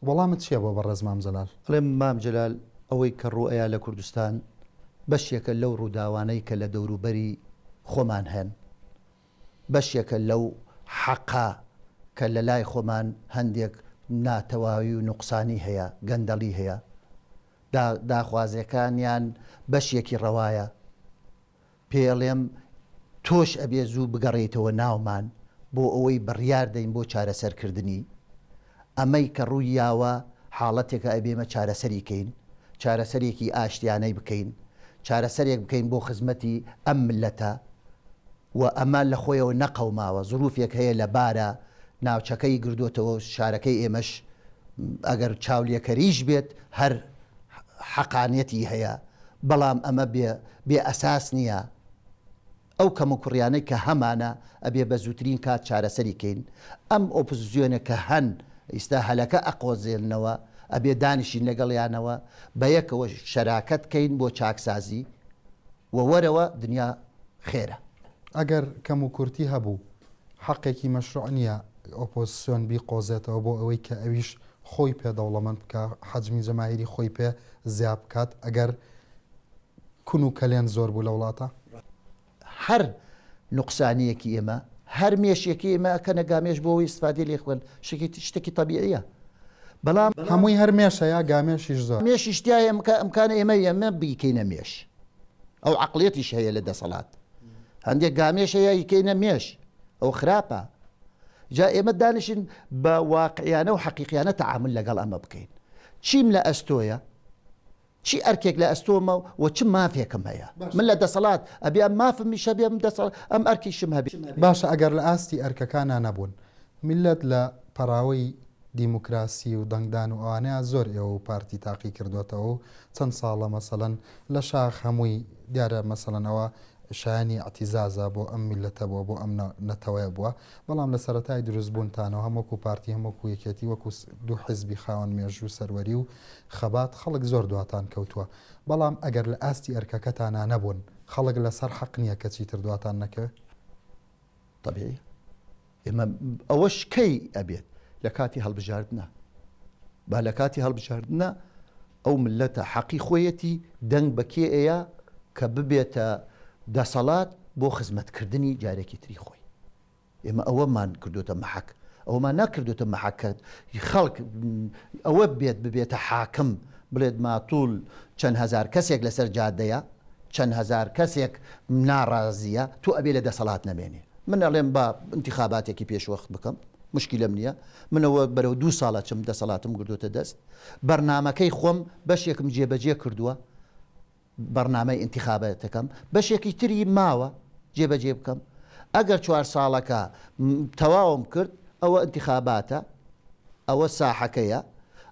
وەڵامت چییە بۆ بەڕێز مام جەلال؟ ئەڵێم مام جەلال ئەوەی کە ڕوئەیە لە کوردستان بەشێکە لەو ڕووداوانەی کە لە دەوروبەری خۆمان هەن، بەشێکە لەو حەقا کە لە لای خۆمان هەندێک ناتەواوی و نوقسانی هەیە، گەندەڵی هەیە، داخوازیەکانیان بەشێکی ڕەوایە. پێڵێم تۆش ئەبێ زوو بگەڕێیتەوە ناومان بۆ ئەوەی بڕیار دەین بۆ چارەسەرکردنی ئەمەی کە ڕووی یاوە حاڵەتێکە ئەبێمە چارەسەریکەین، چارەسەرێکی ئاشتیانەی بکەین، چارەسەرێک بکەین بۆ خزمەتی ئەم ملەتە و ئەمە لە خۆیەوە نەقەوماوە. زروفێک هەیە لە بارە ناوچەکەی گردوتەوە شارەکەی ئێمەش ئەگەر چاولێکەریش بێت هەر حەقانەتی هەیە، بەڵام ئەمە بێ ئەساس نییە. ئەو کەم و کوڕیانەی کە هەمانە ئەبێ بە زووترین کات چارەسەریکەین. ئەم ئۆپۆزیسیۆنە کە هەن ئیستا هەلەکە ئەقۆزێننەوە ئەبێ دانیشین لەگەڵیانەوە بە یەکەوە شەراکەت کەین بۆ چاکسازی و وەرەوە دنیا خێرە. ئەگەر کەم و کورتی هەبوو حەقێکی مەشروع نییە ئۆپۆزیسیۆن بیقۆزێتەوە بۆ ئەوەی کە ئەویش خۆی پێدەوڵەمەند بکە، حەجمی جەماهیری خۆی پێ زیاد بکات، ئەگەر کون و کەلێن زۆر بوو لە وڵاتە. هەر نوقسانیەکی ئێمە هەر مێشیەکی ئێمە ئەکە نەگامێش بۆ ئەوی استفادەی لێ خوێن شتێکی طبیعیە. بەڵام هەمووی هەر مێشەیە گامێشیش زۆر مێشی شتیایە ئەمکانە ئێمە بیکەینە مێش. ئەو عەقڵیەتیش هەیە لە دەسەڵات. هەندێک گامێشەیە یکەینە مێش، ئەو خراپە. جا ئێمە دانیشین بە واقعیانە و حەقیقیانە تەعامل لەگەڵ ئەمە بکەین. چیم لە ئەستۆیە؟ چی ئەرکێک لە ئەستۆمە و چ مافێکم هەیە؟ من لە دەسەڵات ئەبێ ئەم مافم میشە بێم دەسەڵات ئەم ئەرکیشم هەبێ. باشە ئەگەر لە ئاستی ئەرکەکانە نەبوون میلەت لە پەراوەی دیموکراسی و دەنگدان و ئەوانەیە زۆر ئێوە و پارتی تاقی کردوێتەوە و چەند ساڵە مەسەڵەن لە شاخ هەمووی دیارە مەسەڵەنەوە شایانی ئەتیزازە بۆ ئەم میلەتە بووە بۆ ئەم نەتەوەیە بووە، بەڵام لە سەرەتای دروستبوونتانەوە هەمووکو پارتی هەمووکو یەکێتی وەکو دوو حیزبی خاوەن مێژوو سەروەری و خەبات خەڵک زۆر دواتان کەوتووە. بەڵام ئەگەر لە ئاستی ئەرکەکەتانە نەبوون خەڵک لەسەر حەق نییە کە چیتر دواتان نەکەوێت. طبیعی ئێمە ئەوەش کەی ئەبێت لە کاتی هەڵبژاردنە، با لە کاتی هەڵبژاردنە ئەو ملەتە حەقی خۆیەتی دەنگ بەکێ ئەیە کە ببێتە دەسەڵات بۆ خزمەتکردنی جارێکی تری خۆی. ئێمە ئەوەمان کردوتە مەحەک، ئەومان ناکردوتە مەحەکەت خەڵک ئەوە ببێتە حاکم بڵێت ماتوول چەند هەزار کەسێک لەسەر جادەیە، چەند هەزار کەسێک ناڕازیە، تۆ ئەبێ لە دەسەڵات نەمێنێ. من ئەڵێم با انتخاباتێکی پێشوەخت بکەم، مشکلەم نییە. منەوە بەرەو 2 ساڵە چم دەسەڵاتم گردوتە دەست، بەرنامەکەی خۆم بەشێکم جێبەجێ کردووە، بەرنامەی انتخاباتەکەم بەشێکی تری ماوە جێبەجێ بکەم. ئەگەر 4 ساڵەکە تەواوم کرد ئەوە انتخاباتە، ئەوە ساحەکەیە،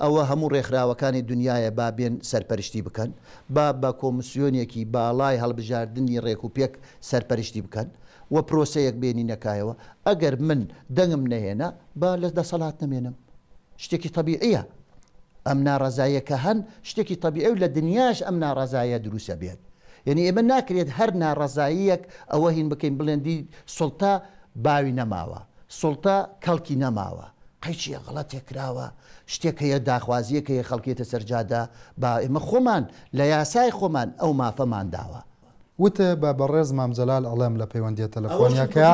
ئەوە هەموو ڕێکخراوەکانی دنیاە با بێن سەرپەرشتی بکەن، با بە کۆمسیۆنێکی باڵای هەڵبژاردننی ڕێک و پێک سەرپەرشتی بکەن و پرۆسەیەک بێنی نەکایەوە. ئەگەر من دەنگم نەهێنا با لە دەسەڵات نەمێنم، شتێکی طبیعیە. ئەم ناڕەزاییەکە هەن شتێکی طبیعی و لە دنیاش ئەم ناڕەزاییە دروستە بێت. یعنی ئێمە ناکرێت هەر ناڕەزاییەک ئەوە هین بکەین بڵێندی سوڵتا باوی نەماوە، سوڵتا کەڵکی نەماوە، قەیچیە غەڵەتێک کراوە، شتێک هەیە داخوازیەکە هەیە خەڵکێتە سەرجادا، با ئێمە خۆمان لە یاسای خۆمان ئەو مافەمان داوە. وتە بە بەڕێز مام جەلال ئەڵێم لە پەیوەندیە تەلەفۆنیەکە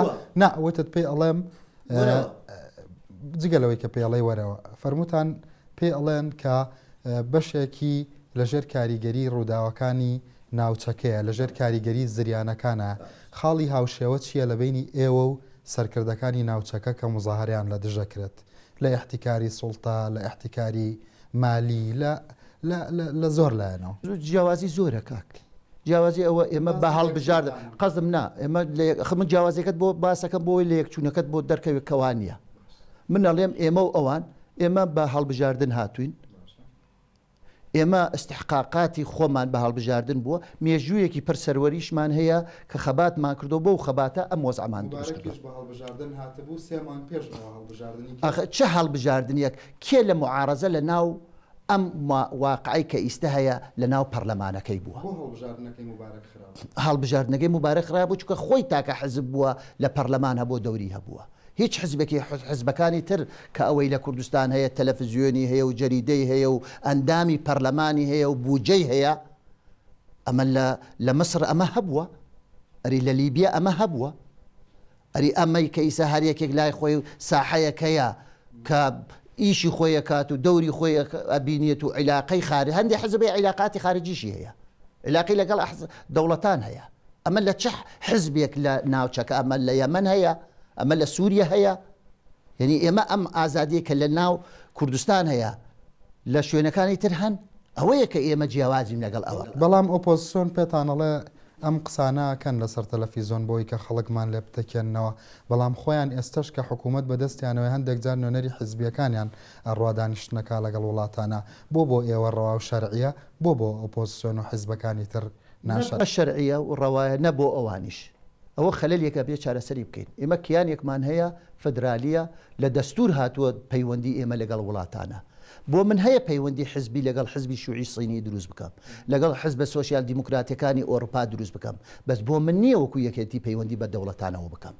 وتت پێی ئەڵێم جگەلەوەی کە پێڵەی وەرەوە فەرمووتان پێ ئەڵێن کە بەشێکی لەژێر کاریگەری ڕووداوەکانی ناوچەکەیە، لەژێر کاریگەری زریانەکانە. خاڵی هاوشێوە چییە لە بینی ئێوە و سەرکردەکانی ناوچەکە کە مزاهریان لە دژەکرێت لە احتیکاری سوڵتا، لە احتیکاری مالی، لە زۆر لایەنەوە؟ جیاوازی زۆرە کاک، جیاوازی ئەوە ئێمە بە هەڵبژارد قەزم نا ئێمە من جیاوازیەکەت بۆ باسەکەم بۆی لە یەکچوونەکەت بۆ دەرکەوێت کەوانە. من ئەڵێم ئێمە و ئەوان ئێمە بە هەڵبژاردن هاتوین، ئێمە استحقاقاتی خۆمان بە هەڵبژاردن بووە، مێژوویەکی پرسەروەریشمان هەیە کە خەباتمان کردو بۆ و خەباتە ئەم وەزعمان دروست کردو. چه هەڵبژاردنیەک کێ لە معارەزە لە ناو ئەم واقعی کە ئیستا هەیە لە ناو پەرلەمانەکەی بووە؟ هەڵبژاردنەکەی مبارەک خرا بوو چکە خۆی تاکە حزب بووە لە پەرلەمان هەبوو دەوری هەبووە. هیچ حزبێکی حزبەکانی تر کە ئەوەی لە کوردستان هەیە تەلەڤیزیۆنی هەیە و جەریدەی هەیە و ئەندامی پەرلەمانی هەیە و بودجەی هەیە ئەمە لە مەسر ئەمە هەبووە ئەری لە لیبیا ئەمە هەبووە ئەری ئەمەی کە ئیسا هەر یەکێک لای خۆی ساحەیەک هەیە کە ئیشی خۆیە کات و دەوری خۆی ئەبینێت و عیلاقەی خارج هەندێک حزبی عیلاقاتی خارجیشی هەیە عیلاقی لەگەڵ دەوڵەتان هەیە ئەمە لە چه حزبێک لە ناوچەکە ئەمە لە یەمەن هەیە ئەمە لە سووریا هەیە یعنی ئێمە ئەم ئازادیە کە لە ناو کوردستان هەیە لە شوێنەکانی تر هەن ئەوەیە کە ئێمە جیاوازیم لەگەڵ ئەوە بەڵام ئۆپۆزیسیۆن پێتانەڵێ ئەم قسانەکەن لەسەر تەلەڤیزۆن بۆی کە خەڵکمان لێ بتەکێننەوە بەڵام خۆیان ئێستش کە حکوومەت بەدەستیانەوەی هەندێک جار نوێنەری حزبیەکانیان ئەڕوادانیشتنەکە لەگەڵ وڵاتانە بۆ ئێوە ڕەوا و شەرعیە بۆ ئۆپۆزیسیۆن و حیزبەکانی تر ناشە شەرعیە و ڕەوایە نەبۆ ئەوانیش ئەوە خەلەلێکە بێ چارەسەری بکەین ئێمە کیانێکمان هەیە فدرالیە لە دەستور هاتووە پەیوەندی ئێمە لەگەڵ وڵاتانە بۆ من هەیە پەیوەندی حزبی لەگەڵ حزبی شوعی سینی دروست بکەم لەگەڵ حزبە سۆسیال دیموکراتەکانی ئۆروپا دروست بکەم بەس بۆ من نییە وەکو یەکێتی پەیوەندی بە دەوڵەتانەوە بکەم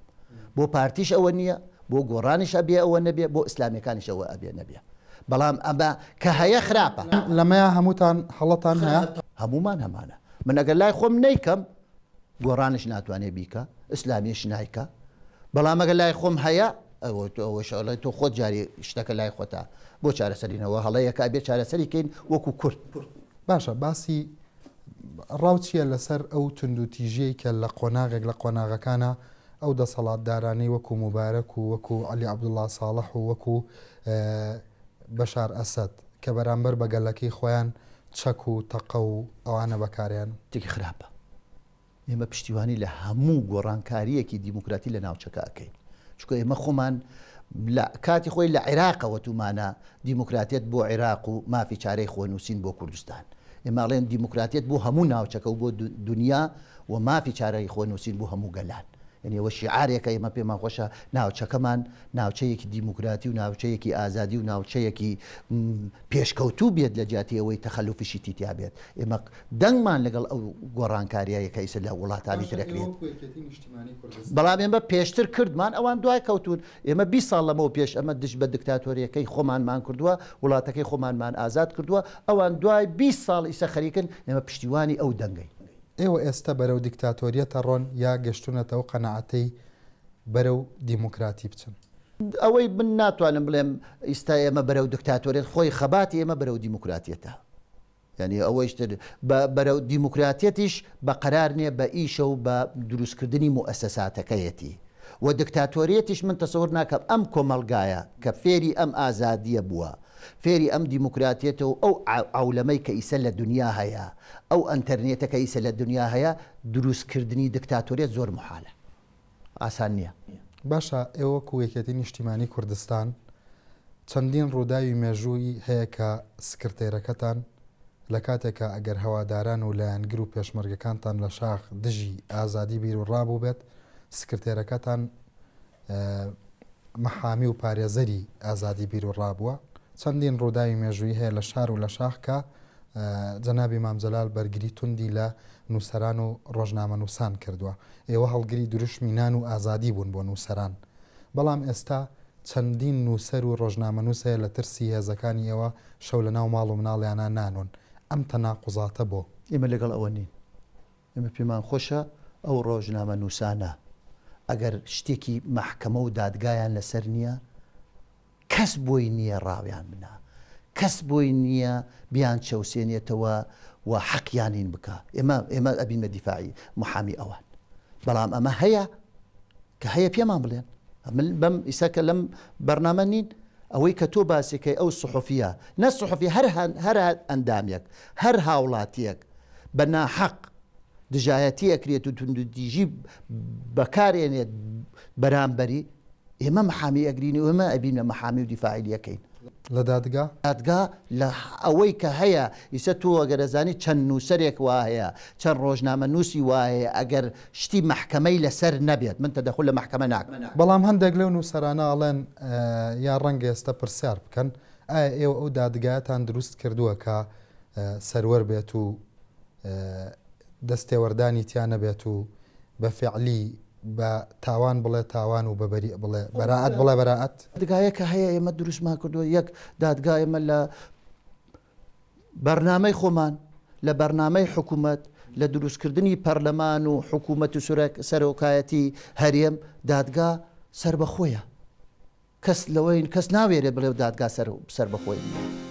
بۆ پارتیش ئەوە نییە بۆ گۆڕانیش ئەبێ ئەوە نەبێ بۆ ئیسلامیەکانیش ئەوە ئەبێ نەبێ بەڵام ئەمە کە هەیە خراپە لەمەیە هەمووتان هەڵەتان هەیە هەمومان هەمانە من ئەگەر لای خۆم نەیکەم گۆڕانش ناتوانێ بیکە ئیسلامیش نایکە بەڵام ئەگەر لای خۆم هەیە ئەوەی تۆ خۆت جاری شتەکە لای خۆتا بۆ چارەسەرینەوە هەڵەیەکە بێ چارەسەریکەین وەکو کورد باشە باسی ڕاوچیە لەسەر ئەو تونند و تیژەی کە لە قۆناغێک لە قۆناغەکانە ئەو دەسەڵاتدارانەی وەکو موبارەک و وەکو عەلی عەبدوڵڵا ساڵح و وەکو بەشار ئەسەد کە بەرامبەر بە گەلەکەی خۆیان چەک و تەقە و ئەوانە بەکاریان تێکی خراپە ئێمە پشتیوانی لە هەموو گۆڕانکاریەکی دیموکراتی لە ناوچەکە ئەەکەین چکە ئێمە خۆمان کاتی خۆی لە عێراقەوە تومانە دیموکراتیت بۆ عێراق و مافی چارەی خۆنووسین بۆ کوردستان ئێماڵێن دیموکراتیت بۆ هەموو ناوچەکە و بۆ دنیا و مافی چارەی خۆنووسین بۆ هەموو گەلان یعنیەوە شیعارێکە ئێمە پێمان خۆشە ناوچەکەمان ناوچەیەکی دیموکراتی و ناوچەیەکی ئازادی و ناوچەیەکی پێشکەوتوو بێت لە جیاتیەوەی تەخەلوفیشی تیتیا بێت ئێمە دەنگمان لەگەڵ ئەو گۆڕانکاریایەکە ئیسە لە وڵاتانی ترەکرێت بەڵام ئێمە پێشتر کردمان ئەوان دوای کەوتون ئێمە 20 ساڵ لەمەوە پێش ئەمە دش بە دکتاتۆریەکەی خۆمانمان کردووە وڵاتەکەی خۆمانمان ئازاد کردووە ئەوان دوای 20 ساڵ ئیسە خەریکن ئێمە پشتیوانی ئەو دەنگەی ئێوە ئێستا بەرەو دیکتاتۆریەتە ڕۆن یا گەشتونەتەوە قەنەعەتەی بەرەو دیموکراتی بچن ئەوەی من ناتوانم بڵێم ئیستا ئێمە بەرەو دکتاتۆریەت خۆی خەباتی ئێمە بەرەو دیموکراتیەتە یعنی ئەوەیشتر بەرەو دیموکراتیەتیش بە قەرار نییە بە ئیشە و بە دروستکردنی مؤسساتەکەیەتی و دکتاتۆریەتیش من تەسەوور ناکەم ئەم کۆمەلگایە کە فێری ئەم ئازادیە بووە فێری ئەم دیموکراتیەتەوە ئەو عولەمەی کە ئیسە لە دنیا هەیە ئەو ئەنتەرنێتەکە ئیسە لە دنیا هەیە دروستکردنی دکتاتۆریەت زۆر محالە ئاسان نییە باشە ئێوە کوێکێتی نیشتیمانی کوردستان چەندین ڕووداوی مێژووی هەیە کە سکرتێرەکەتان لە کاتێکە ئەگەر هەواداران و لایەنگر و پێشمەرگەکانتان لە شاخ دژی ئازادی بیر و ڕابوو بێت سکرتێرەکەتان مەحامی و پارێزەری ئازادی بیر و ڕابووە چەندین ڕووداوی مێژووی هەیە لە شار و لە شاخکە جەنابی مامجەلال بەرگری توندی لە نووسەران و ڕۆژنامە نووسان کردووە ئێوە هەڵگری دروشمینان و ئازادی بوون بۆ نووسەران بەڵام ئێستا چەندین نووسەر و ڕۆژنامە نووسەیە لە ترسی هێزەکانی ئێوە شەو لە ناو ماڵ و مناڵیانە نانون ئەم تەناقوزاتە بۆ ئێمە لەگەڵ ئەوە نین ئێمە پێمان خۆشە ئەو ڕۆژنامە نووسانە ئەگەر شتێکی مەحکەمە و دادگایان لەسەر نییە کەس بۆی نییە ڕاویان بنا کەس بۆی نییە بیان چەوسێنێتەوە و حەقیانین بکە ئێمە ئەبینمە دیفاعی محامی ئەوان بەڵام ئەمە هەیە کە هەیە پێمان بڵێن بەم ئیساکە لەم بەرنامە نین ئەوەی کە تۆ باسێکەکەی ئەو سحوفیە نە سحوفی هەر ئەندامێک هەر هاوڵاتیەک بە ناحەق دژایەتی ئەکرێت و توندوتیژی بەکارێنێت بەرامبەری ئێمە محامی ئەگرینی و ئێمە ئەبینە محامی و دیفاعیلەکەین لە دادگا لە ئەوەی کە هەیە ئیسە تۆ ئەگەرەزانی چەند نووسەرێک وا هەیە چەند ڕۆژنامە نووسی وایە ئەگەر شتی محکەمەی لەسەر نەبێت من تەدەخل لە محکەمە ناکەم بەڵام هەندێک لەو نووسەرانە ئەڵێن یا ڕەنگە ئێستا پرسیار بکەن ئایا ئێوە ئەو دادگایەتان دروست کردووە کە سەروەر بێت و دەستێوەردانی تیانە بێت و بە فعلی بە تاوان بڵێ تاوان و بەبەری بڵێ بەراعەت بڵێ بەراعەت دادگایەکە هەیە ئێمە دروستمان کردووە یەک دادگا ئێمە لە بەرنامەی خۆمان لە بەرنامەی حکوومەت لە دروستکردنی پەرلەمان و حکوومەت و سەرۆکایەتی هەرێم دادگا سەر بەخۆیە کەس لەوەی کەس ناوێرێ بڵێ دادگا سەر بەخۆی